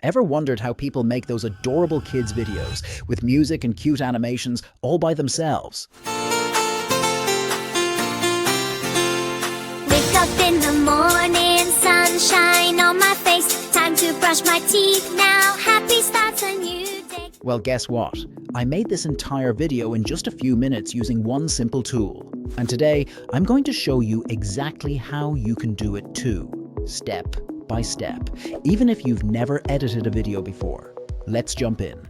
Ever wondered how people make those adorable kids videos with music and cute animations all by themselves? Wake up in the morning, sunshine on my face. Time to brush my teeth now. Happy starts a new day. Well, guess what? I made this entire video in just a few minutes using one simple tool. And today, I'm going to show you exactly how you can do it too, step by step, even if you've never edited a video before. Let's jump in.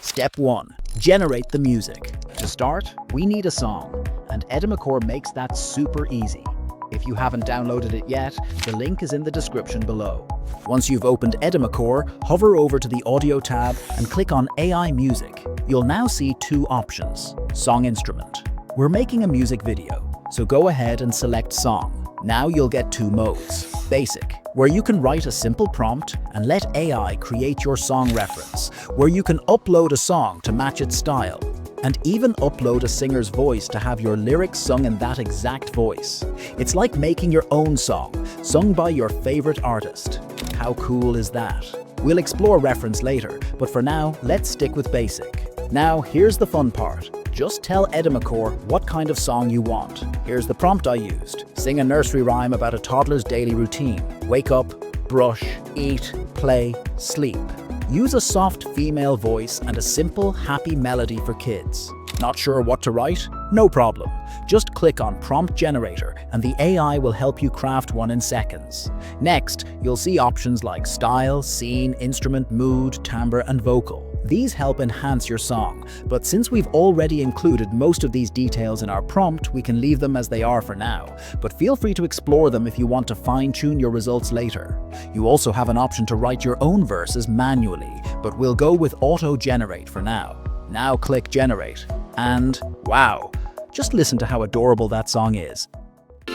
Step 1. Generate the music. To start, we need a song, and Edimakor makes that super easy. If you haven't downloaded it yet, the link is in the description below. Once you've opened Edimakor, hover over to the Audio tab and click on AI Music. You'll now see two options: Song Instrument. We're making a music video, so go ahead and select Song. Now you'll get two modes. Basic, where you can write a simple prompt and let AI create your song reference, where you can upload a song to match its style, and even upload a singer's voice to have your lyrics sung in that exact voice. It's like making your own song, sung by your favorite artist. How cool is that? We'll explore reference later, but for now, let's stick with basic. Now, here's the fun part. Just tell Edimakor what kind of song you want. Here's the prompt I used. Sing a nursery rhyme about a toddler's daily routine. Wake up, brush, eat, play, sleep. Use a soft female voice and a simple, happy melody for kids. Not sure what to write? No problem. Just click on Prompt Generator and the AI will help you craft one in seconds. Next, you'll see options like style, scene, instrument, mood, timbre, and vocal. These help enhance your song, but since we've already included most of these details in our prompt, we can leave them as they are for now. But feel free to explore them if you want to fine-tune your results later. You also have an option to write your own verses manually, but we'll go with Auto Generate for now. Now click Generate, and wow! Just listen to how adorable that song is. Wake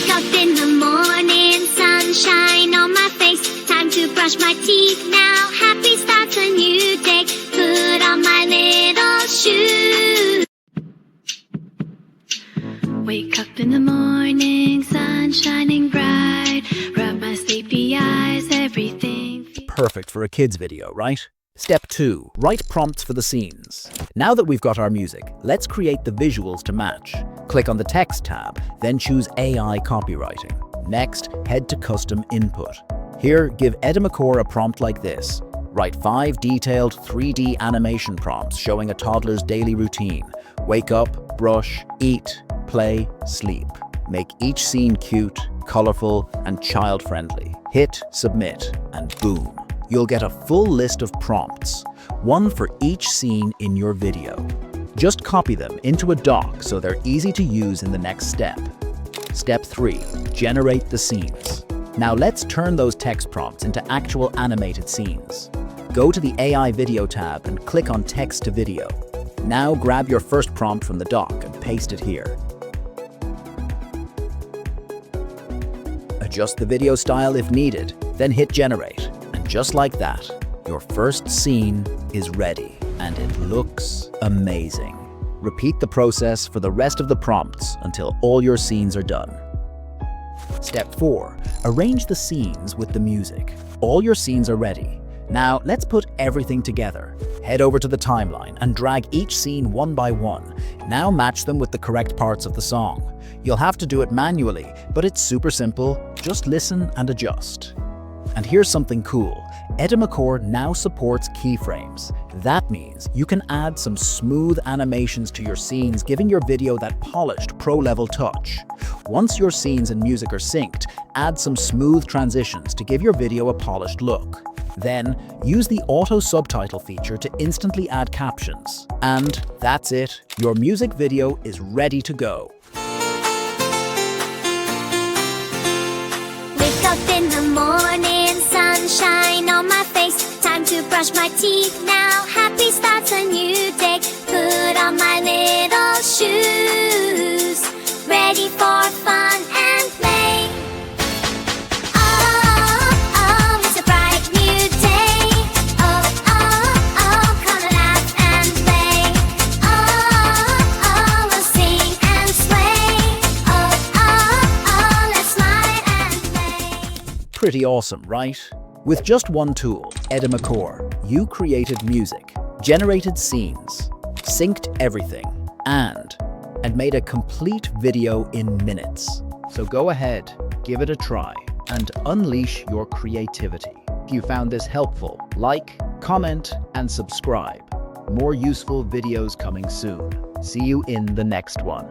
up in the morning, sunshine on my face. Time to brush my teeth now. Happy starts a new day. Put on my little shoes. Wake up in the morning, sun shining bright. Rub my sleepy eyes, everything. Perfect for a kids video, right? Step 2. Write prompts for the scenes. Now that we've got our music, let's create the visuals to match. Click on the Text tab, then choose AI Copywriting. Next, head to Custom Input. Here, give Edimakor a prompt like this. Write 5 detailed 3D animation prompts showing a toddler's daily routine. Wake up, brush, eat, play, sleep. Make each scene cute, colorful, and child-friendly. Hit Submit, and boom. You'll get a full list of prompts, one for each scene in your video. Just copy them into a doc so they're easy to use in the next step. Step 3. Generate the scenes. Now let's turn those text prompts into actual animated scenes. Go to the AI Video tab and click on Text to Video. Now grab your first prompt from the doc and paste it here. Adjust the video style if needed, then hit Generate. And just like that, your first scene is ready, and it looks amazing. Repeat the process for the rest of the prompts until all your scenes are done. Step 4. Arrange the scenes with the music. All your scenes are ready. Now let's put everything together. Head over to the timeline and drag each scene one by one. Now match them with the correct parts of the song. You'll have to do it manually, but it's super simple. Just listen and adjust. And here's something cool. Edimakor now supports keyframes. That means you can add some smooth animations to your scenes, giving your video that polished pro-level touch. Once your scenes and music are synced, add some smooth transitions to give your video a polished look. Then, use the auto subtitle feature to instantly add captions. And that's it. Your music video is ready to go. Wake up in the morning, sunshine on my face. Time to brush my teeth now. Happy starts a new day. Put on my little shoes. Ready for fun and play. Oh, oh, it's a bright new day. Oh, oh, oh, come laugh and play. Oh, oh, we'll sing and Pretty awesome, right? With just one tool, Edimakor, you created music, generated scenes, synced everything, and made a complete video in minutes. So go ahead, give it a try, and unleash your creativity. If you found this helpful, like, comment, and subscribe. More useful videos coming soon. See you in the next one.